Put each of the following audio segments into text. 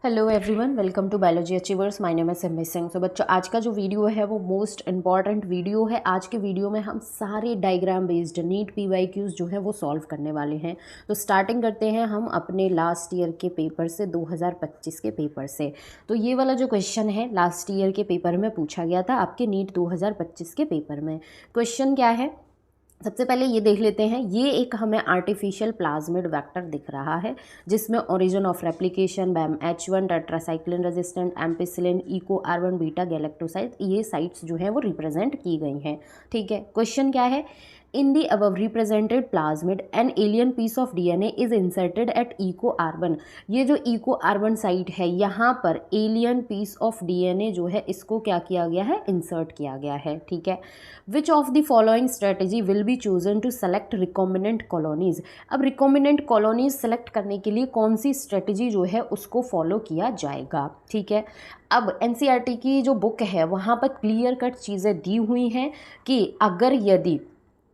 Hello everyone, welcome to biology achievers. My name is M Singh. So बच्चों, आज का जो वीडियो है वो मोस्ट इंपॉर्टेंट वीडियो है। आज के वीडियो में हम सारे डायग्राम बेस्ड नीट पीवाईक्यूज जो है वो सॉल्व करने वाले हैं। तो स्टार्टिंग करते हैं हम अपने लास्ट ईयर के पेपर से, 2025 के पेपर से। तो ये वाला जो क्वेश्चन है लास्ट ईयर के पेपर में पूछा गया था आपके नीट 2025 के पेपर में। क्वेश्चन क्या है, सबसे पहले ये देख लेते हैं। ये एक हमें आर्टिफिशियल प्लाज्मिड वेक्टर दिख रहा है जिसमें origin of replication, Bam H1, tetracycline resistant, ampicillin, eco R1 beta galactoside, ये साइट्स जो हैं वो रिप्रेजेंट की गई हैं। ठीक है, क्वेश्चन क्या है, in the above represented plasmid an alien piece of DNA is inserted at eco R1। ये जो इको R1 साइट है, यहाँ पर एलियन पीस ऑफ DNA जो है इसको क्या किया गया है, इंसर्ट किया गया है। ठीक है, which of the following strategy will be chosen to select recombinant colonies. अब रिकॉम्बिनेंट कॉलोनीज सेलेक्ट करने के लिए कौन सी स्ट्रेटेजी जो है उसको फॉलो किया जाएगा। ठीक है, अब NCERT की जो बुक है वहाँ पर क्लियर कट चीज़ें दी हुई हैं कि अगर यदि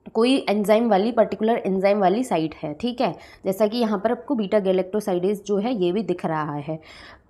कोई एंजाइम वाली पर्टिकुलर एंजाइम वाली साइट है, ठीक है, जैसा कि यहाँ पर आपको बीटा गैलेक्टोसाइडेज जो है ये भी दिख रहा है,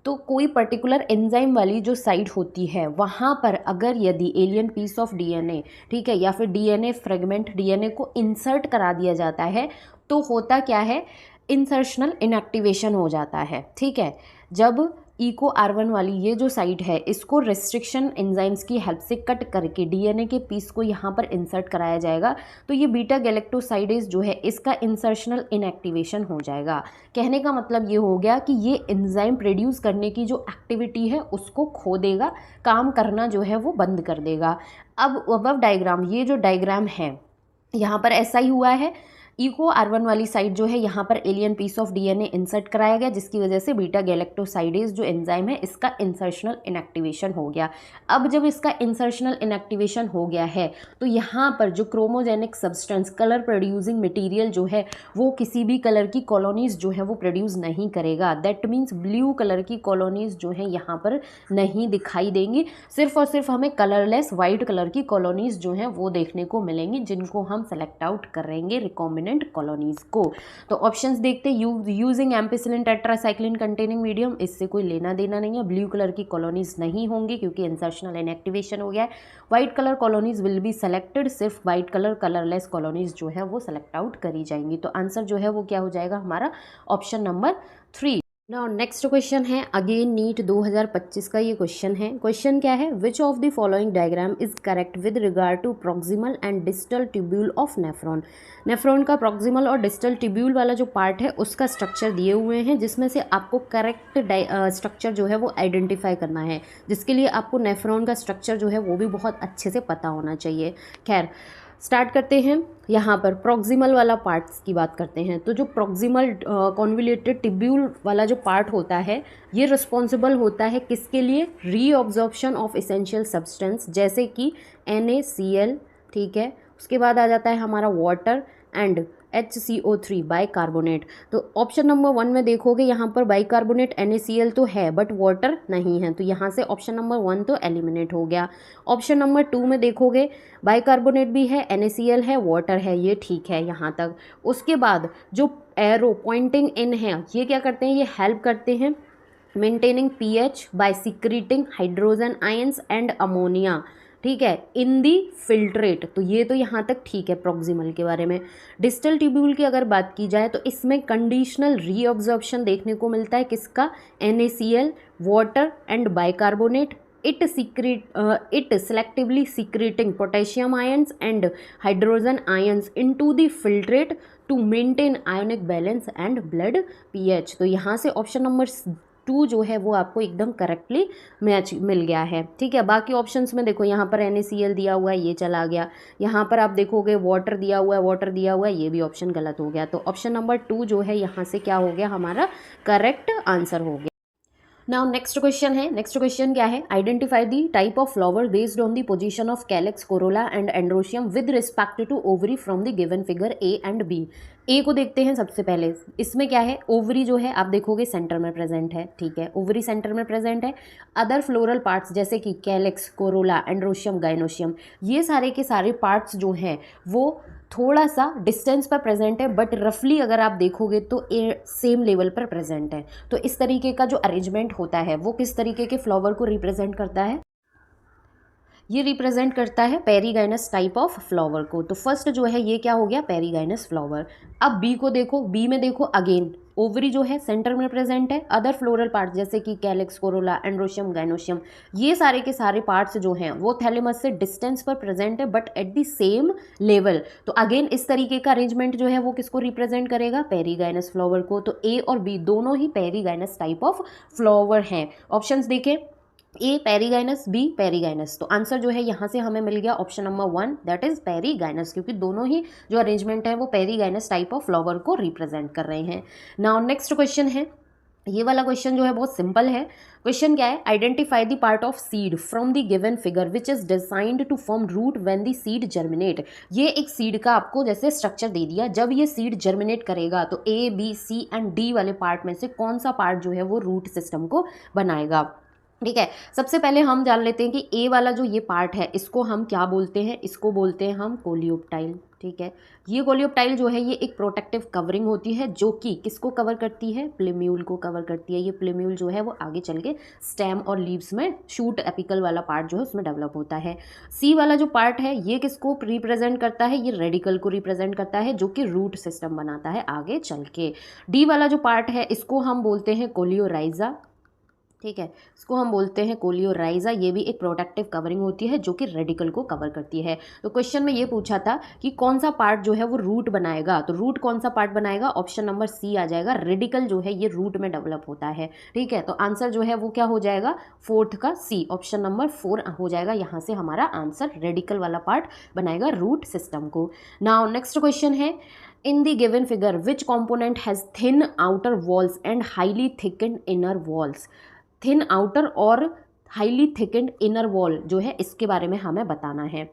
तो कोई पर्टिकुलर एंजाइम वाली जो साइट होती है वहाँ पर अगर यदि एलियन पीस ऑफ DNA, ठीक है, या फिर DNA फ्रेगमेंट DNA को इंसर्ट करा दिया जाता है तो होता क्या है, इंसर्शनल इनएक्टिवेशन हो जाता है। ठीक है, जब इको R1 वाली ये जो साइट है इसको रेस्ट्रिक्शन एंजाइम्स की हेल्प से कट करके DNA के पीस को यहाँ पर इंसर्ट कराया जाएगा तो ये बीटा गैलेक्टोसाइडेज जो है इसका इंसर्शनल इनएक्टिवेशन हो जाएगा। कहने का मतलब ये हो गया कि ये एंजाइम प्रोड्यूस करने की जो एक्टिविटी है उसको खो देगा, काम करना जो है वो बंद कर देगा। अब अबव डायग्राम, ये जो डायग्राम है यहाँ पर ऐसा ही हुआ है। इको R1 वाली साइट जो है यहाँ पर alien piece of DNA insert कराया गया जिसकी वजह से बीटा गैलेक्टोसाइडेज जो एंजाइम है इसका इंसर्शनल इनएक्टिवेशन हो गया। अब जब इसका इंसर्शनल इनएक्टिवेशन हो गया है तो यहाँ पर जो chromogenic substance, colour producing material जो है वो किसी भी कलर की कॉलोनीज जो है वो प्रोड्यूस नहीं करेगा। दैट मीन्स ब्लू कलर की कॉलोनीज जो है यहाँ पर नहीं दिखाई देंगी, सिर्फ और सिर्फ हमें कलरलेस वाइट कलर की कॉलोनीज जो हैं वो देखने को मिलेंगी जिनको हम सेलेक्ट आउट करेंगे रिकॉम्बिनेंट कॉलोनीज को। तो ऑप्शंस देखते हैं, using ampicillin tetracycline containing medium, इससे कोई लेना देना नहीं है। ब्लू कलर की कॉलोनीज नहीं होंगी क्योंकि इंसर्शनल इनएक्टिवेशन हो गया है। White colour colonies will be selected, सिर्फ व्हाइट कलर कलरलेस कॉलोनीज जो है वो सेलेक्ट आउट करी जाएंगी। तो आंसर जो है वो क्या हो जाएगा हमारा, option number 3। Now next question है, अगेन नीट 2025 का ये क्वेश्चन है। क्वेश्चन क्या है, which of the following diagram is correct with regard to proximal and distal tubule of nephron. Nephron का प्रॉक्सिमल और डिस्टल ट्यूब्यूल वाला जो पार्ट है उसका स्ट्रक्चर दिए हुए हैं जिसमें से आपको करेक्ट स्ट्रक्चर जो है वो आइडेंटिफाई करना है, जिसके लिए आपको नेफ्रॉन का स्ट्रक्चर जो है वो भी बहुत अच्छे से पता होना चाहिए। खैर, स्टार्ट करते हैं। यहाँ पर प्रॉक्सिमल वाला पार्ट्स की बात करते हैं। तो जो प्रॉक्सिमल कॉन्वोल्यूटेड ट्यूब्यूल वाला जो पार्ट होता है ये रिस्पॉन्सिबल होता है किसके लिए, रीअब्जॉर्प्शन ऑफ एसेंशियल सब्सटेंस जैसे कि NaCl, ठीक है, उसके बाद आ जाता है हमारा वाटर एंड HCO3 बाइकार्बोनेट। तो ऑप्शन नंबर 1 में देखोगे यहाँ पर बाइकार्बोनेट NaCl तो है बट वाटर नहीं है, तो यहाँ से ऑप्शन नंबर 1 तो एलिमिनेट हो गया। ऑप्शन नंबर 2 में देखोगे बाइकार्बोनेट भी है, NaCl है, वाटर है, ये ठीक है यहाँ तक। उसके बाद जो एरो पॉइंटिंग इन है ये क्या करते हैं, ये हेल्प करते हैं maintaining pH by secreting hydrogen ions and ammonia, ठीक है, इन दी फिल्ट्रेट। तो ये तो यहाँ तक ठीक है प्रॉक्सिमल के बारे में। डिस्टल ट्यूब्यूल की अगर बात की जाए तो इसमें कंडीशनल रीअब्जॉर्प्शन देखने को मिलता है किसका, NaCl, water and bicarbonate. It selectively secreting potassium ions and hydrogen ions into the filtrate to maintain ionic balance and blood pH। तो यहाँ से ऑप्शन नंबर 2 जो है वो आपको एकदम करेक्टली मैच मिल गया है। ठीक है, बाकी ऑप्शंस में देखो यहाँ पर NaCl दिया हुआ है, ये चला गया। यहाँ पर आप देखोगे वाटर दिया हुआ है, वाटर दिया हुआ है, ये भी ऑप्शन गलत हो गया। तो ऑप्शन नंबर 2 जो है यहाँ से क्या हो गया, हमारा करेक्ट आंसर हो गया। नाउ नेक्स्ट क्वेश्चन है, नेक्स्ट क्वेश्चन क्या है, identify the type of flower based on the position of calyx, corolla and androecium with respect to ovary from the given figure A and B। A को देखते हैं सबसे पहले। इसमें क्या है, ओवरी जो है आप देखोगे सेंटर में प्रेजेंट है, ठीक है, ओवरी सेंटर में प्रेजेंट है। अदर फ्लोरल पार्ट्स जैसे कि कैलेक्स, कोरोला, एंड्रोशियम, गाइनोशियम, ये सारे के सारे पार्ट्स जो हैं वो थोड़ा सा डिस्टेंस पर प्रेजेंट है, बट रफली अगर आप देखोगे तो सेम लेवल पर प्रेजेंट है। तो इस तरीके का जो अरेंजमेंट होता है वो किस तरीके के फ्लावर को रिप्रेजेंट करता है? ये रिप्रेजेंट करता है पेरीगाइनस टाइप ऑफ फ्लावर को। तो फर्स्ट जो है ये क्या हो गया? Perigynous flower. अब बी को देखो, बी में देखो अगेन ओवरी जो है सेंटर में प्रेजेंट है। अदर फ्लोरल पार्ट जैसे कि कैलिक्स, कोरोला, एंड्रोशियम, गाइनोशियम, ये सारे के सारे पार्ट्स जो हैं वो थैलेमस से डिस्टेंस पर प्रेजेंट है but at the same level. तो अगेन इस तरीके का अरेंजमेंट जो है वो किसको रिप्रेजेंट करेगा? पेरीगाइनस फ्लावर को। तो ए और बी दोनों ही पेरीगाइनस टाइप ऑफ फ्लावर हैं। ऑप्शंस देखें, ए पेरीगाइनस, बी पेरीगाइनस। तो आंसर जो है यहाँ से हमें मिल गया option number 1, that is perigynous, क्योंकि दोनों ही जो अरेंजमेंट है वो पेरीगाइनस टाइप ऑफ फ्लावर को रिप्रेजेंट कर रहे हैं। नाउ नेक्स्ट क्वेश्चन है, ये वाला क्वेश्चन जो है बहुत सिंपल है। क्वेश्चन क्या है? Identify the part of seed from the given figure which is designed to form root when the seed germinate. ये एक सीड का आपको जैसे स्ट्रक्चर दे दिया, जब ये सीड जर्मिनेट करेगा तो ए, बी, सी एंड डी वाले पार्ट में से कौन सा पार्ट जो है वो रूट सिस्टम को बनाएगा। ठीक है, सबसे पहले हम जान लेते हैं कि ए वाला जो ये पार्ट है इसको हम क्या बोलते हैं? इसको बोलते हैं हम कोलियोप्टाइल। ठीक है, ये कोलियोप्टाइल जो है ये एक प्रोटेक्टिव कवरिंग होती है जो कि किसको कवर करती है? प्लेम्यूल को कवर करती है। ये प्लेम्यूल जो है वो आगे चल के स्टेम और लीव्स में शूट एपिकल वाला पार्ट जो है उसमें डेवलप होता है। सी वाला जो पार्ट है ये किसको रिप्रेजेंट करता है? ये रेडिकल को रिप्रेजेंट करता है जो कि रूट सिस्टम बनाता है आगे चल के। डी वाला जो पार्ट है इसको हम बोलते हैं कोलियोराइजा। ठीक है, इसको हम बोलते हैं कोलियोराइजा। ये भी एक प्रोटेक्टिव कवरिंग होती है जो कि रेडिकल को कवर करती है। तो क्वेश्चन में ये पूछा था कि कौन सा पार्ट जो है वो रूट बनाएगा, तो रूट कौन सा पार्ट बनाएगा? ऑप्शन नंबर सी आ जाएगा। रेडिकल जो है ये रूट में डेवलप होता है। ठीक है, तो आंसर जो है वो क्या हो जाएगा? फोर्थ का सी, ऑप्शन नंबर 4 हो जाएगा। यहाँ से हमारा आंसर रेडिकल वाला पार्ट बनाएगा रूट सिस्टम को। नाउ नेक्स्ट क्वेश्चन है, in the given figure which component has thin outer walls and highly thickened inner walls। Thin outer और हाईली थिकेंड इनर वॉल जो है इसके बारे में हमें बताना है।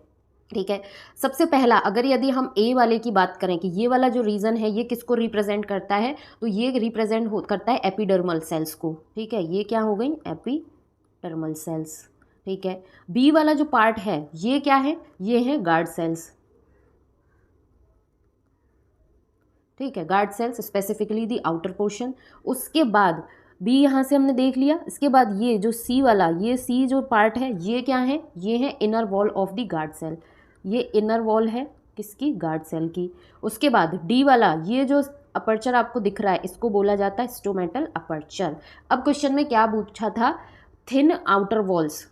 ठीक है, सबसे पहला अगर यदि हम ए वाले की बात करें कि ये वाला जो रीजन है ये किसको रिप्रेजेंट करता है, तो ये रिप्रेजेंट करता है एपिडर्मल सेल्स को। ठीक है, ये क्या हो गई? Epidermal cells. ठीक है, बी वाला जो पार्ट है ये क्या है? ये है गार्ड सेल्स। ठीक है, guard cells specifically the outer portion. उसके बाद बी यहाँ से हमने देख लिया। इसके बाद ये जो सी वाला, ये सी जो पार्ट है ये क्या है? ये है inner wall of the guard cell. ये इनर वॉल है किसकी? गार्ड सेल की। उसके बाद डी वाला, ये जो अपर्चर आपको दिख रहा है इसको बोला जाता है स्टोमेटल अपर्चर। अब क्वेश्चन में क्या पूछा था? Thin outer walls.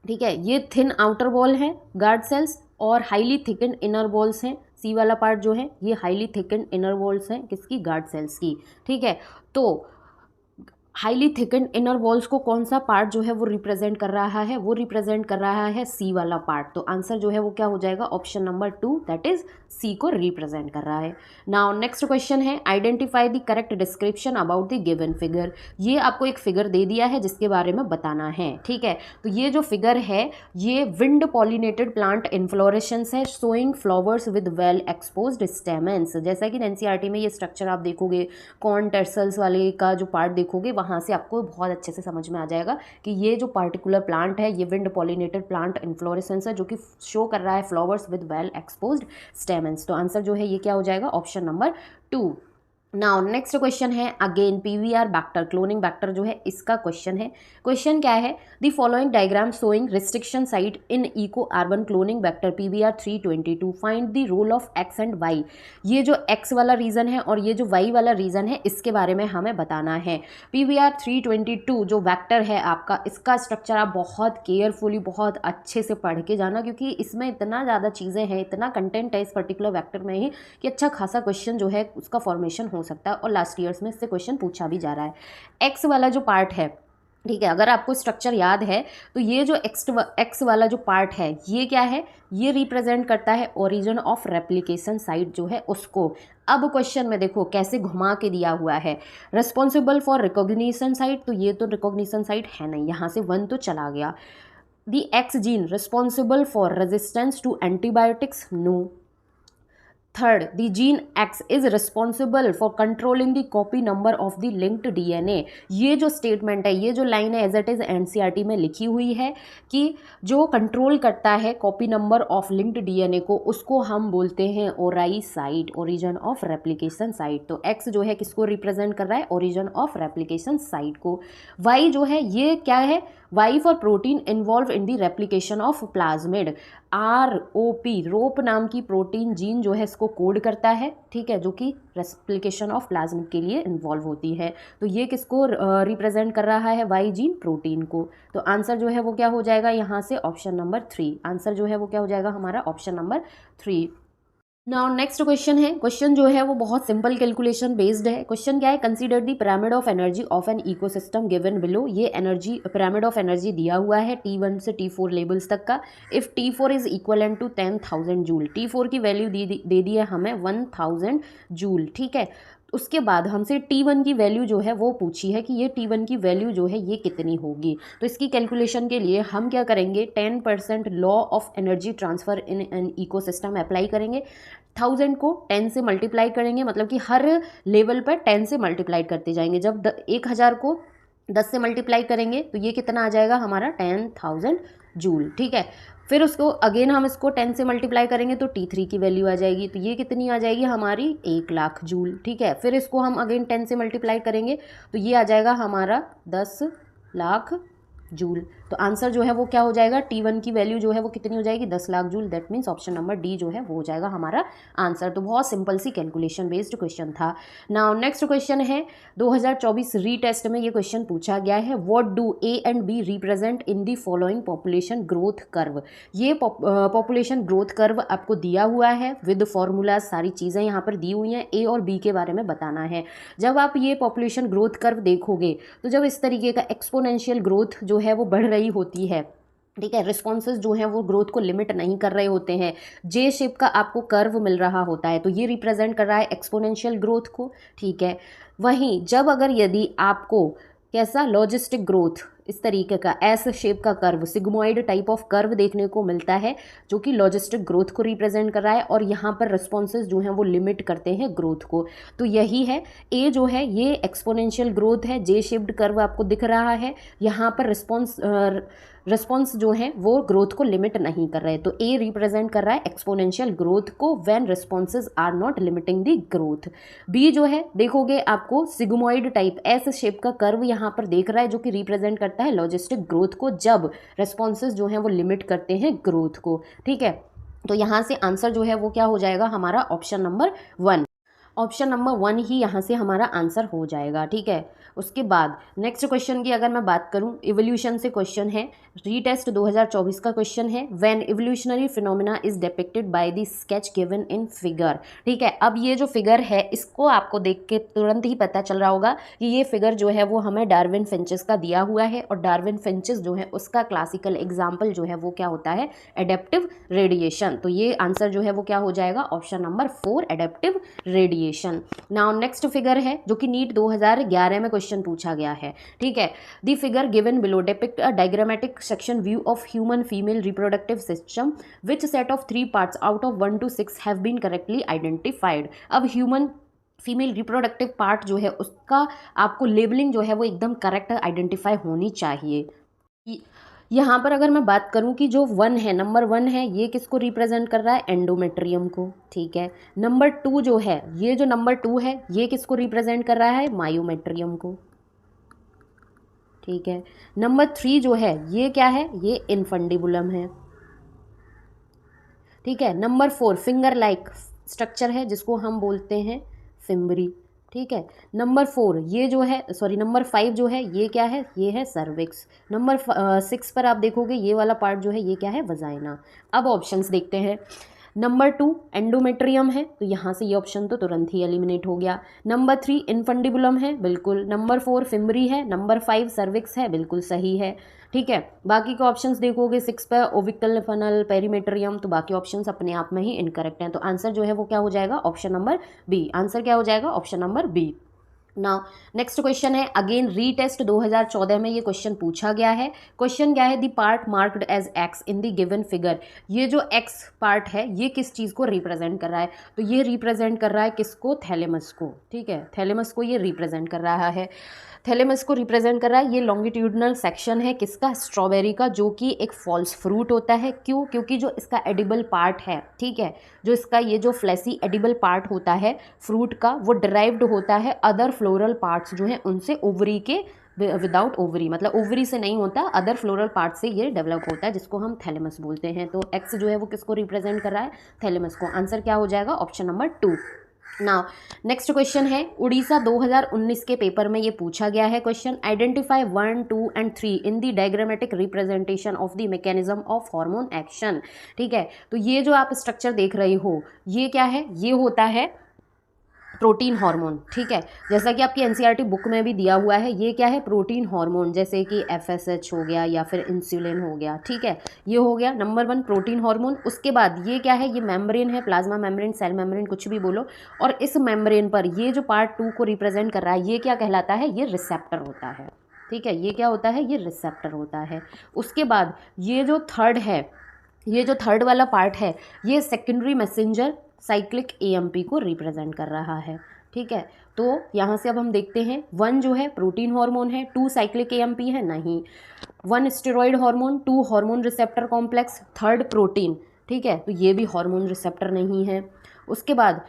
ठीक है, ये थिन आउटर वॉल है गार्ड सेल्स और हाईली थिकन इनर वॉल्स हैं। सी वाला पार्ट जो है ये हाईली थिकन इनर वॉल्स हैं किसकी? गार्ड सेल्स की। ठीक है, तो हाईली थिकन इनर वॉल्स को कौन सा पार्ट जो है वो रिप्रेजेंट कर रहा है? वो रिप्रेजेंट कर रहा है सी वाला पार्ट। तो आंसर जो है वो क्या हो जाएगा? Option number 2, that is C को रिप्रेजेंट कर रहा है। नाउ नेक्स्ट क्वेश्चन है, identify the correct description about the given figure. ये आपको एक फिगर दे दिया है जिसके बारे में बताना है। ठीक है, तो ये जो फिगर है ये विंड पॉलिनेटेड प्लांट इन्फ्लोरेसेंस है showing flowers with well exposed stamens. जैसा कि एनसीईआरटी में ये स्ट्रक्चर आप देखोगे, कॉर्न टेसल्स वाले का जो पार्ट देखोगे वहाँ से आपको बहुत अच्छे से समझ में आ जाएगा कि ये जो पार्टिकुलर प्लांट है ये विंड पॉलिनेटेड प्लांट इन्फ्लोरेसेंस है जो कि शो कर रहा है flowers with well exposed stamens. तो आंसर जो है ये क्या हो जाएगा? Option number 2। Now next question है again PVR vector, cloning vector जो है इसका क्वेश्चन है। क्वेश्चन क्या है? The following diagram showing restriction site in eco urban cloning vector PVR 322 find the role of X and Y. ये जो x वाला रीजन है और ये जो वाई वाला रीजन है इसके बारे में हमें बताना है। पीवीआर 322 जो वैक्टर है आपका, इसका स्ट्रक्चर आप बहुत केयरफुली बहुत अच्छे से पढ़ के जाना, क्योंकि इसमें इतना ज़्यादा चीज़ें हैं, इतना कंटेंट है इस पर्टिकुलर वैक्टर में ही कि अच्छा खासा क्वेश्चन जो है उसका फॉर्मेशन हो सकता है और लास्ट ईयर्स में इससे क्वेश्चन पूछा भी जा रहा है। एक्स वाला जो पार्ट है, ठीक है, अगर आपको स्ट्रक्चर याद है तो ये जो एक्स वाला जो पार्ट है ये क्या है? ये रिप्रेजेंट करता है ओरिजिन ऑफ रेप्लिकेशन साइट जो है उसको। अब क्वेश्चन में देखो कैसे घुमा के दिया हुआ है, रिस्पॉन्सिबल फॉर रिकॉग्निशन साइट, तो ये तो रिकॉग्निशन साइट है नहीं, यहाँ से 1 तो चला गया। The X gene responsible for resistance to antibiotics, no. Third, the gene X is responsible for controlling the copy number of the linked DNA. ये जो स्टेटमेंट है, ये जो लाइन है एज इट इज एनसीईआरटी में लिखी हुई है कि जो कंट्रोल करता है copy number of linked DNA को, उसको हम बोलते हैं ori site, origin of replication site. तो एक्स जो है किसको रिप्रेजेंट कर रहा है, ओरिजिन ऑफ रेप्लिकेशन साइट को। वाई जो है ये क्या है, Y for protein involved in the replication of plasmid. ROP, rop नाम की प्रोटीन जीन जो है इसको कोड करता है, ठीक है, जो कि रेप्लिकेशन ऑफ प्लाज्मिड के लिए इन्वॉल्व होती है। तो ये किसको रिप्रेजेंट कर रहा है, वाई जीन प्रोटीन को। तो आंसर जो है वो क्या हो जाएगा यहाँ से, ऑप्शन नंबर 3। आंसर जो है वो क्या हो जाएगा हमारा, option number 3। Now next question है, क्वेश्चन जो है वो बहुत सिंपल कैलकुलेशन बेस्ड है। क्वेश्चन क्या है, consider the pyramid of energy of an ecosystem given below. ये एनर्जी, पिरामिड ऑफ एनर्जी दिया हुआ है T1 से T4 लेवल्स तक का। If T4 is equivalent to 10,000 joule, T4 की वैल्यू दे दी है हमें 1000 जूल, ठीक है। उसके बाद हमसे T1 की वैल्यू जो है वो पूछी है कि ये T1 की वैल्यू जो है ये कितनी होगी। तो इसकी कैलकुलेशन के लिए हम क्या करेंगे, 10% law of energy transfer in an ecosystem apply करेंगे। 1000 को 10 से मल्टीप्लाई करेंगे, मतलब कि हर लेवल पर 10 से मल्टीप्लाई करते जाएंगे। जब 1000 को 10 से मल्टीप्लाई करेंगे तो ये कितना आ जाएगा हमारा, 10,000 जूल, ठीक है। फिर उसको अगेन हम इसको 10 से मल्टीप्लाई करेंगे तो T3 की वैल्यू आ जाएगी, तो ये कितनी आ जाएगी हमारी, 1,00,000 जूल, ठीक है। फिर इसको हम अगेन 10 से मल्टीप्लाई करेंगे तो ये आ जाएगा हमारा 10,00,000 जूल। तो आंसर जो है वो क्या हो जाएगा, T1 की वैल्यू जो है वो कितनी हो जाएगी, 10,00,000 joule. That means option number D जो है वो हो जाएगा हमारा आंसर। तो बहुत सिंपल सी कैलकुलेशन बेस्ड क्वेश्चन था। नाउ नेक्स्ट क्वेश्चन है 2024 रीटेस्ट में ये क्वेश्चन पूछा गया है, what do A and B represent in the following population growth curve. ये पॉपुलेशन ग्रोथ कर्व आपको दिया हुआ है विद फॉर्मूला, सारी चीज़ें यहाँ पर दी हुई हैं। ए और बी के बारे में बताना है। जब आप ये पॉपुलेशन ग्रोथ कर्व देखोगे तो जब इस तरीके का एक्सपोनेंशियल ग्रोथ जो है वो बढ़ रही होती है, ठीक है, रिस्पॉन्सेज जो हैं वो ग्रोथ को लिमिट नहीं कर रहे होते हैं, जे शेप का आपको कर्व मिल रहा होता है, तो ये रिप्रेजेंट कर रहा है एक्सपोनेंशियल ग्रोथ को, ठीक है। वहीं जब अगर यदि आपको कैसा लॉजिस्टिक ग्रोथ, इस तरीके का एस शेप का curve, sigmoid type of curve देखने को मिलता है जो कि लॉजिस्टिक ग्रोथ को रिप्रेजेंट कर रहा है, और यहाँ पर रिस्पॉन्सेज जो हैं वो लिमिट करते हैं ग्रोथ को। तो यही है, ए जो है ये एक्सपोनेंशियल ग्रोथ है, जे शेप्ड कर्व आपको दिख रहा है, यहाँ पर रिस्पॉन्स जो है वो ग्रोथ को लिमिट नहीं कर रहे। तो ए रिप्रेजेंट कर रहा है एक्सपोनेंशियल ग्रोथ को when responses are not limiting the growth. B जो है देखोगे आपको सिग्मोइड टाइप एस शेप का कर्व यहाँ पर देख रहा है जो कि रिप्रेजेंट करता है लॉजिस्टिक ग्रोथ को, जब रिस्पॉन्सेज जो हैं वो लिमिट करते हैं ग्रोथ को, ठीक है। तो यहाँ से आंसर जो है वो क्या हो जाएगा हमारा, ऑप्शन नंबर 1। ऑप्शन नंबर 1 ही यहाँ से हमारा आंसर हो जाएगा, ठीक है। उसके बाद नेक्स्ट क्वेश्चन की अगर मैं बात करूँ, इवोल्यूशन से क्वेश्चन है, रीटेस्ट 2024 का क्वेश्चन है, when evolutionary phenomena is depicted by the sketch given in figure, ठीक है। अब ये जो फिगर है इसको आपको देख के तुरंत ही पता चल रहा होगा कि ये फिगर जो है वो हमें डार्विन फिंचेस का दिया हुआ है, और डार्विन फिंचेस जो है उसका क्लासिकल एग्जाम्पल जो है वो क्या होता है, एडेप्टिव रेडिएशन। तो ये आंसर जो है वो क्या हो जाएगा, option number 4, adaptive radiation. Now next figure है जो कि नीट 2011 में क्वेश्चन पूछा गया है, ठीक है। The figure given below depict a diagrammatic section view of human female reproductive system which set of 3 parts out of 1 to 6 have been correctly identified. अब ह्यूमन फीमेल रिप्रोडक्टिव पार्ट जो है उसका आपको लेबलिंग जो है वो एकदम करेक्ट आइडेंटिफाई होनी चाहिए। यहाँ पर अगर मैं बात करूँ कि जो 1 है, नंबर 1 है, ये किसको रिप्रेजेंट कर रहा है, एंडोमेट्रियम को, ठीक है। नंबर 2 जो है, ये जो नंबर 2 है ये किसको रिप्रेजेंट कर रहा है, मायोमेट्रियम को, ठीक है। नंबर 3 जो है ये क्या है, ये इनफंडिबुलम है, ठीक है। नंबर 4 फिंगर लाइक स्ट्रक्चर है जिसको हम बोलते हैं फिम्बरी, ठीक है। नंबर 4 ये जो है, सॉरी नंबर 5 जो है ये क्या है, ये है सर्विक्स। नंबर 6 पर आप देखोगे ये वाला पार्ट जो है ये क्या है, वजाइना। अब ऑप्शंस देखते हैं। नंबर 2 एंडोमेट्रियम है, तो यहाँ से ये ऑप्शन तो तुरंत ही एलिमिनेट हो गया। नंबर 3 इनफंडिबुलम है, बिल्कुल। नंबर 4 फिम्बरी है। नंबर 5 सर्विक्स है, बिल्कुल सही है, ठीक है। बाकी के ऑप्शंस देखोगे 6 पर ओविकल फनल, पेरीमेट्रियम, तो बाकी ऑप्शंस अपने आप में ही इनकरेक्ट हैं। तो आंसर जो है वो क्या हो जाएगा, ऑप्शन नंबर बी। आंसर क्या हो जाएगा, option number B. Now next question है, अगेन रीटेस्ट 2014 में ये क्वेश्चन पूछा गया है। क्वेश्चन क्या है, the part marked as X in the given figure. ये जो एक्स पार्ट है ये किस चीज़ को रिप्रेजेंट कर रहा है, तो ये रिप्रेजेंट कर रहा है किसको, थैलेमस को। ठीक है, थैलेमस को ये रिप्रेजेंट कर रहा है, थैलेमस को रिप्रेजेंट कर रहा है। ये लॉन्गिट्यूडनल सेक्शन है किसका, स्ट्रॉबेरी का, जो कि एक फॉल्स फ्रूट होता है। क्यों, क्योंकि जो इसका एडिबल पार्ट है, ठीक है, जो इसका ये जो फ्लैसी एडिबल पार्ट होता है फ्रूट का, वो डिराइव्ड होता है अदर फ्लोरल पार्ट्स जो हैं उनसे, ओवरी के विदाउट ओवरी, मतलब ओवरी से नहीं होता, अदर फ्लोरल पार्ट से ये डेवलप होता है, जिसको हम थैलेमस बोलते हैं। तो एक्स जो है वो किसको रिप्रेजेंट कर रहा है, थैलेमस को। आंसर क्या हो जाएगा, option number 2। Now next question है, उड़ीसा 2019 के पेपर में ये पूछा गया है question, identify 1, 2 and 3 in the diagrammatic representation of the mechanism of hormone action. ठीक है, तो ये जो आप स्ट्रक्चर देख रहे हो ये क्या है, ये होता है प्रोटीन हार्मोन। ठीक है, जैसा कि आपकी एनसीईआरटी बुक में भी दिया हुआ है, ये क्या है, प्रोटीन हार्मोन, जैसे कि एफएसएच हो गया या फिर इंसुलिन हो गया। ठीक है, ये हो गया नंबर 1 प्रोटीन हार्मोन। उसके बाद ये क्या है, ये मेम्ब्रेन है, प्लाज्मा मेम्ब्रेन, सेल मेम्ब्रेन, कुछ भी बोलो। और इस मेम्ब्रेन पर ये जो पार्ट 2 को रिप्रेजेंट कर रहा है, ये क्या कहलाता है, ये रिसेप्टर होता है। ठीक है, ये क्या होता है, ये रिसेप्टर होता है। उसके बाद ये जो थर्ड है, ये जो थर्ड वाला पार्ट है, ये सेकेंडरी मैसेंजर साइक्लिक एएमपी को रिप्रेजेंट कर रहा है। ठीक है, तो यहाँ से अब हम देखते हैं, 1 जो है प्रोटीन हार्मोन है, 2 साइक्लिक एएमपी है, नहीं, 1 steroid hormone, 2 hormone receptor complex, third protein. ठीक है, तो ये भी हार्मोन रिसेप्टर नहीं है। उसके बाद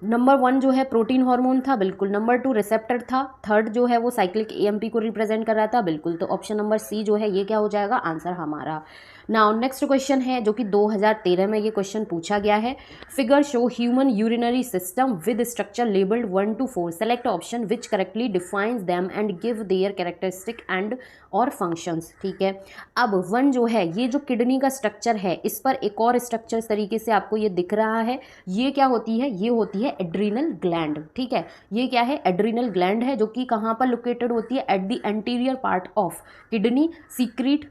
नंबर 1 जो है प्रोटीन हार्मोन था, बिल्कुल। नंबर 2 रिसेप्टर था। थर्ड जो है वो साइक्लिक एएमपी को रिप्रेजेंट कर रहा था, बिल्कुल। तो ऑप्शन नंबर सी जो है ये क्या हो जाएगा, आंसर हमारा। नाउ नेक्स्ट क्वेश्चन है जो कि 2013 में ये क्वेश्चन पूछा गया है, figure show human urinary system with structure labelled 1 to 4, select option which correctly defines them and give their characteristic and और फंक्शंस। ठीक है, अब 1 जो है, ये जो किडनी का स्ट्रक्चर है, इस पर एक और स्ट्रक्चर इस तरीके से आपको ये दिख रहा है, ये क्या होती है, ये होती है एड्रीनल ग्लैंड। ठीक है, ये क्या है, एड्रीनल ग्लैंड है, जो कि कहाँ पर लोकेटेड होती है, at the anterior part of kidney, secrete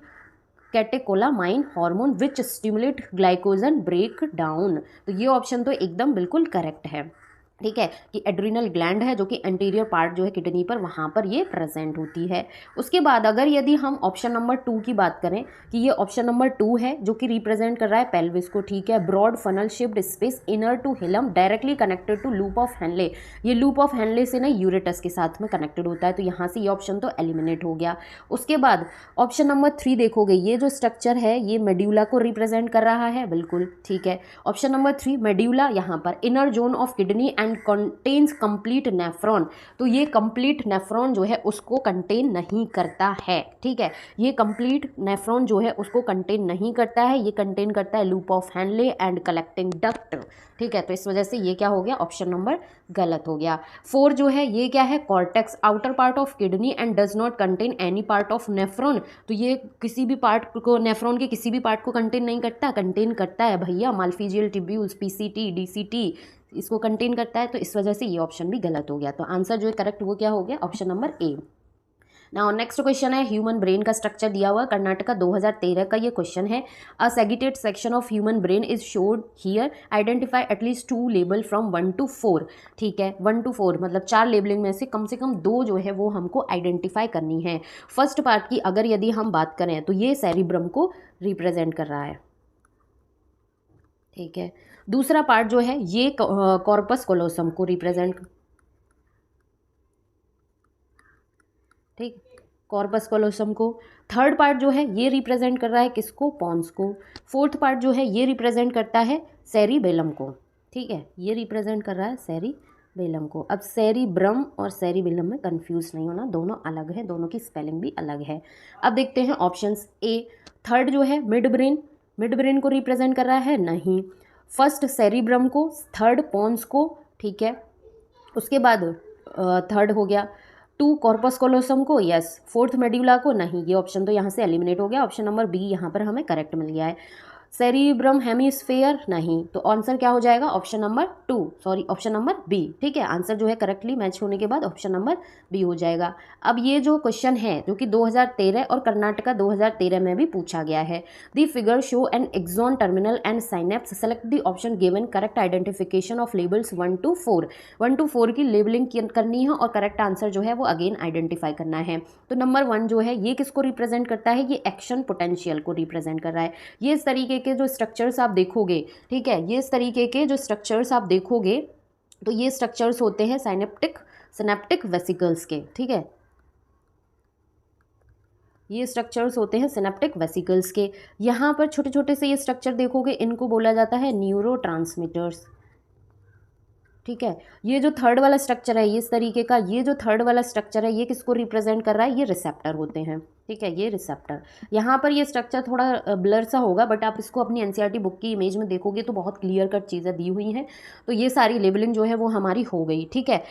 catecholamine hormone which stimulate glycogen break down. तो ये ऑप्शन तो एकदम बिल्कुल करेक्ट है। ठीक है, कि एड्रीनल ग्लैंड है जो कि एंटीरियर पार्ट जो है किडनी पर, वहाँ पर ये प्रेजेंट होती है। उसके बाद अगर यदि हम ऑप्शन नंबर 2 की बात करें, कि ये ऑप्शन नंबर 2 है जो कि रिप्रेजेंट कर रहा है पेल्विस को। ठीक है, broad funnel shaped space inner to hilum directly connected to loop of Henle. ये लूप ऑफ हेनले से ना यूरेटस के साथ में कनेक्टेड होता है, तो यहाँ से ये ऑप्शन तो एलिमिनेट हो गया। उसके बाद ऑप्शन नंबर 3 देखोगे, ये जो स्ट्रक्चर है ये मेड्यूला को रिप्रेजेंट कर रहा है, बिल्कुल। ठीक है, ऑप्शन नंबर 3 मेड्यूला, यहाँ पर inner zone of kidney and contains complete nephron. तो ये कंप्लीट नेफ्रॉन जो है उसको कंटेन नहीं करता है। ठीक है, ये कंप्लीट नेफ्रॉन जो है उसको कंटेन नहीं करता है, ये कंटेन करता है loop of Henley and collecting duct. ठीक है, तो इस वजह से ये क्या हो गया, ऑप्शन नंबर गलत हो गया। 4 जो है ये क्या है, cortex, outer part of kidney and does not contain any part of nephron. तो ये किसी भी पार्ट को, नेफ्रॉन के किसी भी पार्ट को कंटेन नहीं करता, कंटेन करता है भैया मालफिजियल ट्यूब्यूल्स, पीसीटी, डीसीटी, इसको कंटेन करता है। तो इस वजह से ये ऑप्शन भी गलत हो गया। तो आंसर जो है करेक्ट वो क्या हो गया, option number A. Now next question है, ह्यूमन ब्रेन का स्ट्रक्चर दिया हुआ, कर्नाटका 2013 का ये क्वेश्चन है, a segregated section of human brain is shown here, identify at least 2 label from 1 to 4। ठीक है, 1 to 4 मतलब 4 लेबलिंग में से कम 2 जो है वो हमको आइडेंटिफाई करनी है। फर्स्ट पार्ट की अगर यदि हम बात करें तो ये सेरिब्रम को रिप्रेजेंट कर रहा है। ठीक है, दूसरा पार्ट जो है ये कॉर्पस कोलोसम को रिप्रेजेंट, ठीक, कॉर्पस कोलोसम को। थर्ड पार्ट जो है ये रिप्रेजेंट कर रहा है किसको, पॉन्स को। फोर्थ पार्ट जो है ये रिप्रेजेंट करता है सेरिबेलम को। ठीक है, ये रिप्रेजेंट कर रहा है सेरिबेलम को। अब सेरिब्रम और सेरिबेलम में कंफ्यूज नहीं होना, दोनों अलग है, दोनों की स्पेलिंग भी अलग है। अब देखते हैं ऑप्शंस। ए, थर्ड जो है मिड ब्रेन, मिड ब्रेन को रिप्रेजेंट कर रहा है, नहीं। फर्स्ट सेरिब्रम को, थर्ड पॉन्स को। ठीक है, उसके बाद थर्ड हो गया 2 कॉर्पस कोलोसम को, यस। फोर्थ मेड्यूला को, नहीं। ये ऑप्शन तो यहाँ से एलिमिनेट हो गया, ऑप्शन नंबर बी यहाँ पर हमें करेक्ट मिल गया है। सेरिब्रम हेमिस्फेयर नहीं, तो आंसर क्या हो जाएगा option number 2, sorry option number B. ठीक है, आंसर जो है करेक्टली मैच होने के बाद ऑप्शन नंबर बी हो जाएगा। अब ये जो क्वेश्चन है जो कि 2013 और कर्नाटका 2013 में भी पूछा गया है, the figure show an axon terminal and synapse, select the option given, correct identification of labels 1 to 4। 1 to 4 की लेबलिंग करनी है और करेक्ट आंसर जो है वो अगेन आइडेंटिफाई करना है। तो नंबर 1 जो है ये किसको रिप्रेजेंट करता है, ये एक्शन पोटेंशियल को रिप्रेजेंट कर रहा है। ये इस तरीके के जो स्ट्रक्चर्स आप देखोगे, ठीक है, ये इस तरीके के जो स्ट्रक्चर्स आप देखोगे तो ये स्ट्रक्चर्स होते हैं सिनेप्टिक वेसिकल्स के। ठीक है, ये स्ट्रक्चर्स होते हैं सिनेप्टिक वेसिकल्स के। यहाँ पर छोटे छोटे से ये स्ट्रक्चर देखोगे, इनको बोला जाता है न्यूरोट्रांसमीटर्स। ठीक है, ये जो थर्ड वाला स्ट्रक्चर है, ये इस तरीके का, ये जो थर्ड वाला स्ट्रक्चर है ये किसको रिप्रेजेंट कर रहा है, ये रिसेप्टर होते हैं। ठीक है, ये रिसेप्टर, यहाँ पर ये स्ट्रक्चर थोड़ा ब्लर सा होगा, बट आप इसको अपनी एनसीईआरटी बुक की इमेज में देखोगे तो बहुत क्लियर कट चीज़ें दी हुई हैं। तो ये सारी लेबलिंग जो है वो हमारी हो गई। ठीक है,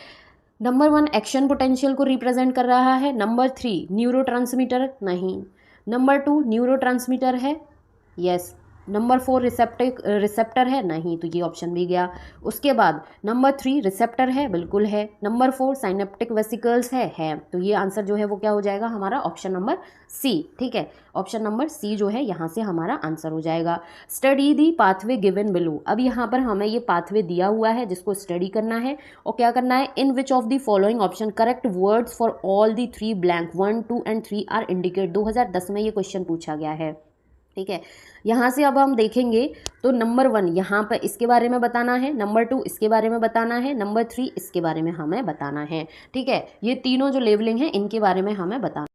नंबर 1 एक्शन पोटेंशियल को रिप्रेजेंट कर रहा है, नंबर 3 न्यूरोट्रांसमीटर नहीं, नंबर 2 न्यूरोट्रांसमीटर है, यस, नंबर 4 रिसेप्टर है नहीं, तो ये ऑप्शन भी गया। उसके बाद नंबर 3 रिसेप्टर है, बिल्कुल है। नंबर 4 साइनेप्टिक वेसिकल्स है, तो ये आंसर जो है वो क्या हो जाएगा हमारा ऑप्शन नंबर सी। ठीक है, ऑप्शन नंबर सी जो है यहाँ से हमारा आंसर हो जाएगा। स्टडी दी पाथवे गिवन बिलो, अब यहाँ पर हमें ये पाथवे दिया हुआ है जिसको स्टडी करना है और क्या करना है, in which of the following option correct words for all the 3 blank 1, 2 and 3 are indicate. 2010 में ये क्वेश्चन पूछा गया है। ठीक है, यहाँ से अब हम देखेंगे तो नंबर 1 यहाँ पर इसके बारे में बताना है, नंबर 2 इसके बारे में बताना है, नंबर 3 इसके बारे में हमें बताना है। ठीक है, ये तीनों जो लेबलिंग है इनके बारे में हमें बताना।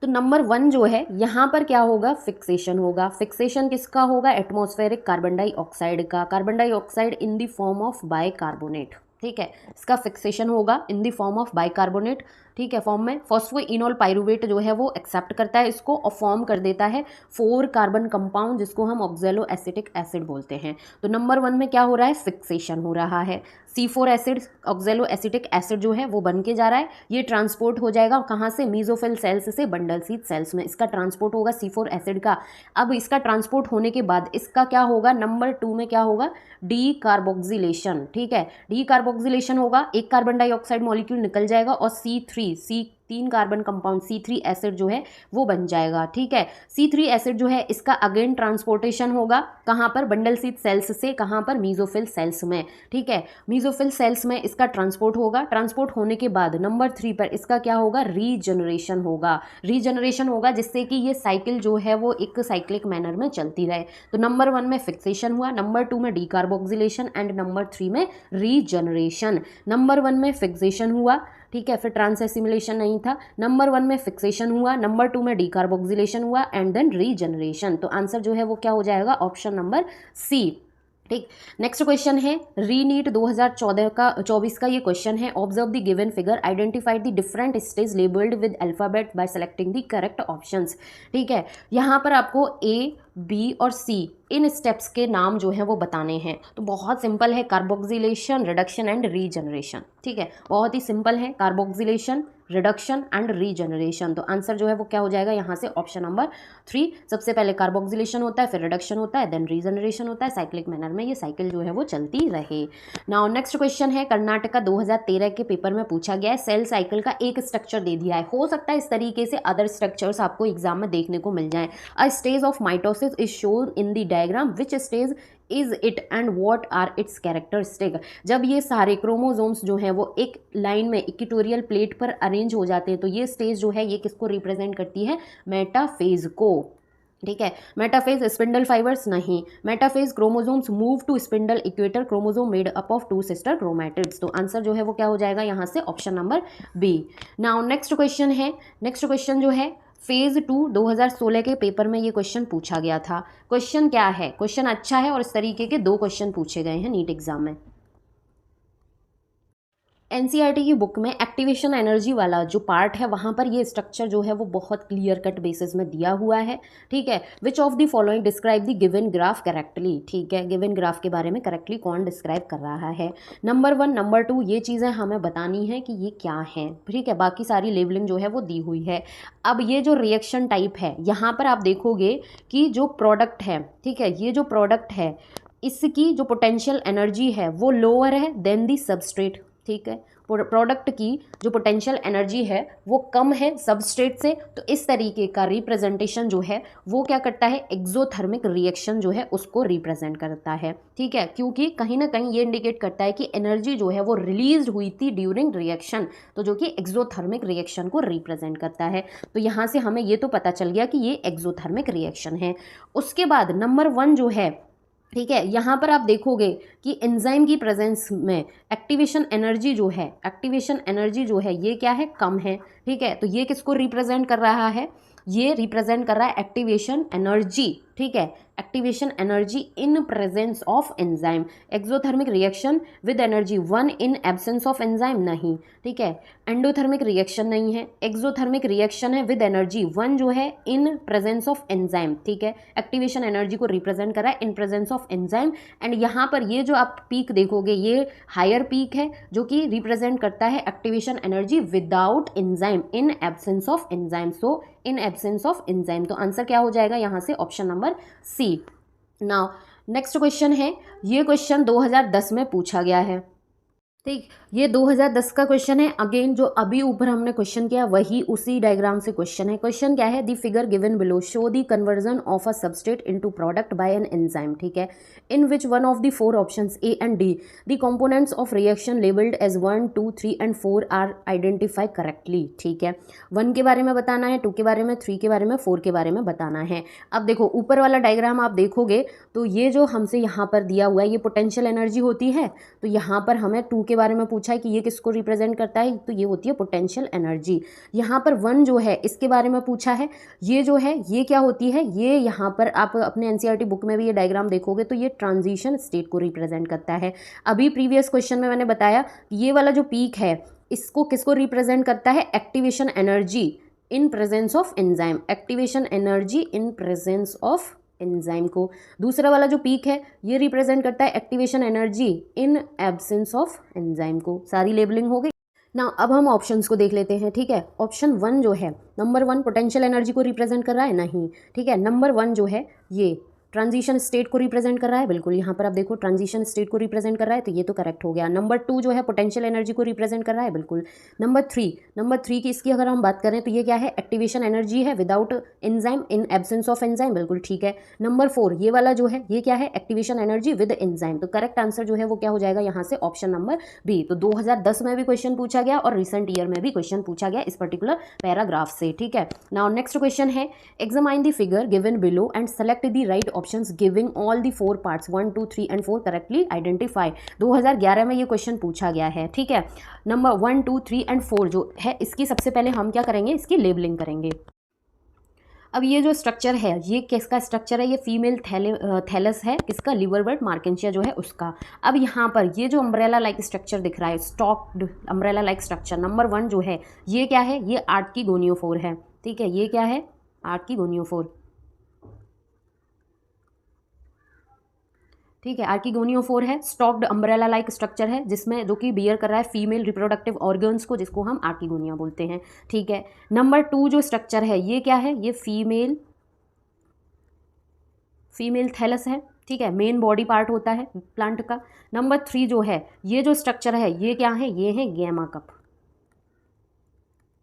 तो नंबर 1 जो है यहाँ पर क्या होगा, फिक्सेशन होगा। फिक्सेशन किसका होगा, एटमॉस्फेरिक कार्बन डाइऑक्साइड का, carbon dioxide in the form of bicarbonate. ठीक है, इसका फिक्सेशन होगा in the form of bicarbonate. ठीक है, फॉर्म में फॉस्फोइनोल पाइरुवेट जो है वो एक्सेप्ट करता है इसको और फॉर्म कर देता है 4 कार्बन कंपाउंड जिसको हम ऑक्जेलो एसिटिक एसिड बोलते हैं। तो नंबर 1 में क्या हो रहा है, फिक्सेशन हो रहा है। C4 एसिड ऑक्जेलो एसिटिक एसिड जो है वो बन के जा रहा है, ये ट्रांसपोर्ट हो जाएगा कहाँ से, मीजोफिल सेल्स से बंडल सीथ सेल्स में, इसका ट्रांसपोर्ट होगा C4 एसिड का। अब इसका ट्रांसपोर्ट होने के बाद इसका क्या होगा, नंबर 2 में क्या होगा, डी कार्बोक्सिलेशन। ठीक है, डी कार्बोक्सिलेशन होगा, एक कार्बन डाइऑक्साइड मॉलिक्यूल निकल जाएगा और C3 carbon compound C3 acid जो है वो बन जाएगा। ठीक है, C3 एसिड जो है इसका अगेन ट्रांसपोर्टेशन होगा कहाँ पर, बंडल सीथ सेल्स से कहाँ पर, मीजोफिल सेल्स में। ठीक है, मीजोफिल सेल्स में इसका ट्रांसपोर्ट होगा, ट्रांसपोर्ट होने के बाद नंबर 3 पर इसका क्या होगा, रीजनरेशन होगा जिससे कि ये साइकिल जो है वो एक साइक्लिक मैनर में चलती रहे। तो नंबर 1 में फिक्सेशन हुआ, नंबर 2 में डीकार्बोक्सिलेशन एंड नंबर 3 में रीजनरेशन। नंबर 1 में फिक्सेशन हुआ, ठीक है, फिर ट्रांस एसिमिलेशन नहीं था, नंबर 1 में फिक्सेशन हुआ, नंबर 2 में डीकार्बोक्सिलेशन हुआ एंड देन रीजनरेशन। तो आंसर जो है वो क्या हो जाएगा, ऑप्शन नंबर सी। ठीक, नेक्स्ट क्वेश्चन है रीनीट 2024 का ये क्वेश्चन है, observe the given figure, identify the different stage labelled with alphabet bye selecting the correct options. ठीक है, यहाँ पर आपको ए, बी और सी इन स्टेप्स के नाम जो है वो बताने हैं। तो बहुत सिंपल है, कार्बोक्सिलेशन, रिडक्शन एंड रीजनरेशन। ठीक है, बहुत ही सिंपल है, कार्बोक्सिलेशन, रिडक्शन एंड रीजनरेशन। तो आंसर जो है वो क्या हो जाएगा यहाँ से ऑप्शन नंबर 3। सबसे पहले कार्बोक्सिलेशन होता है, फिर रिडक्शन होता है, देन रीजनरेशन होता है, साइक्लिक मैनर में ये साइकिल जो है वो चलती रहे। नाउ नेक्स्ट क्वेश्चन है, कर्नाटका 2013 के पेपर में पूछा गया है, सेल साइकिल का एक स्ट्रक्चर दे दिया है, हो सकता है इस तरीके से अदर स्ट्रक्चर्स आपको एग्जाम में देखने को मिल जाए। A stage of mitosis is shown in the diagram, which stage is it and what are its characteristic. जब ये सारे क्रोमोसोम्स जो हैं वो एक लाइन में इक्वेटोरियल प्लेट पर अरेंज हो जाते हैं तो ये स्टेज जो है ये किसको रिप्रेजेंट करती है, मेटाफेज को। ठीक है, मेटाफेज स्पिंडल फाइबर्स नहीं, metaphase chromosomes move to spindle equator chromosome made up of 2 sister chromatids. तो आंसर जो है वो क्या हो जाएगा यहाँ से option number B. Now next question है, नेक्स्ट क्वेश्चन जो है फेज़ 2 2016 के पेपर में ये क्वेश्चन पूछा गया था। क्वेश्चन क्या है, क्वेश्चन अच्छा है और इस तरीके के 2 क्वेश्चन पूछे गए हैं नीट एग्जाम में। एनसीईआरटी की बुक में एक्टिवेशन एनर्जी वाला जो पार्ट है वहाँ पर ये स्ट्रक्चर जो है वो बहुत क्लियर कट बेसिस में दिया हुआ है, ठीक है। Which of the following describe the given graph correctly, ठीक है, गिवन ग्राफ के बारे में करेक्टली कौन डिस्क्राइब कर रहा है। नंबर 1 नंबर 2 ये चीज़ें हमें बतानी है कि ये क्या है, ठीक है, बाकी सारी लेबलिंग जो है वो दी हुई है। अब ये जो रिएक्शन टाइप है यहाँ पर आप देखोगे कि जो प्रोडक्ट है, ठीक है, ये जो प्रोडक्ट है इसकी जो पोटेंशियल एनर्जी है वो लोअर है देन दी सबस्ट्रेट, ठीक है, प्रोडक्ट की जो पोटेंशियल एनर्जी है वो कम है सबस्ट्रेट से। तो इस तरीके का रिप्रेजेंटेशन जो है वो क्या करता है, एक्सोथर्मिक रिएक्शन जो है उसको रिप्रेजेंट करता है, ठीक है, क्योंकि कहीं ना कहीं ये इंडिकेट करता है कि एनर्जी जो है वो रिलीज हुई थी ड्यूरिंग रिएक्शन, तो जो कि एक्सोथर्मिक रिएक्शन को रिप्रेजेंट करता है। तो यहाँ से हमें ये तो पता चल गया कि ये एक्सोथर्मिक रिएक्शन है। उसके बाद नंबर 1 जो है, ठीक है, यहाँ पर आप देखोगे कि एंजाइम की प्रेजेंस में एक्टिवेशन एनर्जी जो है, एक्टिवेशन एनर्जी जो है ये क्या है, कम है, ठीक है। तो ये किसको रिप्रेजेंट कर रहा है, ये रिप्रेजेंट कर रहा है एक्टिवेशन एनर्जी, ठीक है, activation energy in presence of enzyme. Exothermic reaction with energy 1 in absence of enzyme नहीं, ठीक है, एंडोथर्मिक रिएक्शन नहीं है, एक्सोथर्मिक रिएक्शन है विद एनर्जी 1 जो है इन प्रेजेंस ऑफ एंजाइम, ठीक है, एक्टिवेशन एनर्जी को रिप्रेजेंट कर रहा है in presence of enzyme. And यहाँ पर ये जो आप पीक देखोगे ये हायर पीक है जो कि रिप्रेजेंट करता है activation energy without enzyme in absence of enzyme. So in absence of enzyme, तो आंसर क्या हो जाएगा यहाँ से, option number C. Now next question है, ये क्वेश्चन 2010 में पूछा गया है, ठीक, ये 2010 का क्वेश्चन है। अगेन जो अभी ऊपर हमने क्वेश्चन किया वही उसी डायग्राम से क्वेश्चन है। क्वेश्चन क्या है, the figure given below show the conversion of a substrate into product by an enzyme, ठीक है, in which one of the 4 options A and D the components of reaction labelled as 1, 2, 3 and 4 are identify correctly, ठीक है। 1 के बारे में बताना है, 2 के बारे में, 3 के बारे में, 4 के बारे में बताना है। अब देखो ऊपर वाला डायग्राम आप देखोगे तो ये जो हमसे यहाँ पर दिया हुआ है ये पोटेंशियल एनर्जी होती है, तो यहाँ पर हमें 2 के बारे में पूछा है कि ये किसको रिप्रेजेंट करता है, तो ये होती है पोटेंशियल एनर्जी। यहाँ पर 1 जो है इसके बारे में पूछा है, ये जो है ये क्या होती है, ये यहाँ पर आप अपने एनसीईआरटी बुक में भी ये डायग्राम देखोगे तो ये ट्रांजिशन स्टेट को रिप्रेजेंट करता है। अभी प्रीवियस क्वेश्चन में मैंने बताया ये वाला जो पीक है इसको किसको रिप्रेजेंट करता है, activation energy in presence of enzyme, activation energy in presence of enzyme को। दूसरा वाला जो पीक है ये रिप्रेजेंट करता है activation energy in absence of enzyme को। सारी लेबलिंग हो गई ना। अब हम ऑप्शंस को देख लेते हैं, ठीक है। ऑप्शन 1 जो है, नंबर 1 पोटेंशियल एनर्जी को रिप्रेजेंट कर रहा है, नहीं, ठीक है। नंबर 1 जो है ये ट्रांजिशन स्टेट को रिप्रेजेंट कर रहा है, बिल्कुल यहाँ पर आप देखो ट्रांजिशन स्टेट को रिप्रेजेंट कर रहा है, तो ये तो करेक्ट हो गया। नंबर 2 जो है पोटेंशियल एनर्जी को रिप्रेजेंट कर रहा है, बिल्कुल। नंबर 3 की इसकी अगर हम बात करें तो ये क्या है, एक्टिवेशन एनर्जी है without enzyme in absence of enzyme, बिल्कुल ठीक है। नंबर 4 ये वाला जो है ये क्या है, एक्टिवेशन एनर्जी विद एंजाइम, तो करेक्ट आंसर जो है वो क्या हो जाएगा यहाँ से, ऑप्शन नंबर बी। तो 2010 में भी क्वेश्चन पूछा गया और रिसेंट ईयर में भी क्वेश्चन पूछा गया इस पर्टिकुलर पैराग्राफ से, ठीक है। नाउ नेक्स्ट क्वेश्चन है, examine the figure given below and select the right options giving all the 4 parts 1, 2, 3 and 4 correctly identify. 2011 में ये क्वेश्चन पूछा गया है, ठीक है। नंबर 1, 2, 3 एंड 4 जो है इसकी सबसे पहले हम क्या करेंगे, इसकी लेबलिंग करेंगे। अब ये जो स्ट्रक्चर है ये किसका स्ट्रक्चर है, ये फीमेल थैलस है, किसका, लिवरबर्ट मार्केंशिया जो है उसका। अब यहाँ पर ये जो अम्ब्रेला लाइक स्ट्रक्चर दिख रहा है, stocked umbrella like structure, number 1 जो है ये क्या है, ये आर्किगोनियोफोर है, ठीक है, ये क्या है, आर्किगोनियोफोर, ठीक है, आर्किगोनियोफोर है, स्टॉक्ड अम्ब्रेला लाइक स्ट्रक्चर है जिसमें जो कि बियर कर रहा है फीमेल रिप्रोडक्टिव ऑर्गन्स को, जिसको हम आर्किगोनिया बोलते हैं, ठीक है। नंबर 2 जो स्ट्रक्चर है ये क्या है, ये फीमेल थैलस है, ठीक है, मेन बॉडी पार्ट होता है प्लांट का। नंबर 3 जो है ये जो स्ट्रक्चर है ये क्या है, ये है गैमा कप,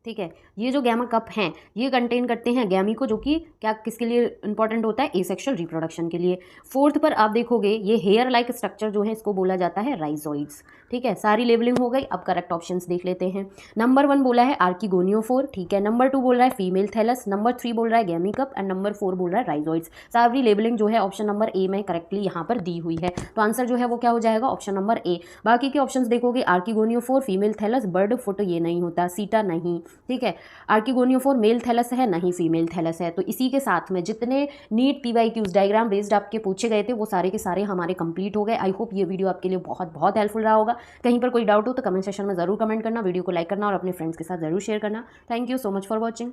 ठीक है। ये जो गैमा कप हैं ये कंटेन करते हैं गैमी को, जो कि क्या किसके लिए इंपॉर्टेंट होता है, एसेक्सुअल रिप्रोडक्शन के लिए। 4th पर आप देखोगे ये हेयर लाइक स्ट्रक्चर जो है इसको बोला जाता है राइजोइड्स, ठीक है। सारी लेबलिंग हो गई, अब करेक्ट ऑप्शंस देख लेते हैं। नंबर 1 बोला है आर्किगोनियोफोर, ठीक है। नंबर 2 बोल रहा है फीमेल थैलस, नंबर 3 बोल रहा है गैमी कप एंड नंबर 4 बोल रहा है राइजोइड्स। सारी लेबलिंग जो है ऑप्शन नंबर ए में करेक्टली यहाँ पर दी हुई है, तो आंसर जो है वो क्या हो जाएगा, ऑप्शन नंबर ए। बाकी के ऑप्शन देखोगे आर्किगोनियोफोर, फीमेल थैलस, बर्ड फुट ये नहीं होता, सीटा नहीं, ठीक है। आर्किगोनियोफोर मेल थैलस है, नहीं फीमेल थैलस है। तो इसी के साथ में जितने नीट PYQs डायग्राम बेस्ड आपके पूछे गए थे वो सारे के सारे हमारे कंप्लीट हो गए। आई होप ये वीडियो आपके लिए बहुत बहुत हेल्पफुल रहा होगा। कहीं पर कोई डाउट हो तो कमेंट सेक्शन में ज़रूर कमेंट करना, वीडियो को लाइक करना और अपने फ्रेंड्स के साथ ज़रूर शेयर करना। Thank you so much for watching.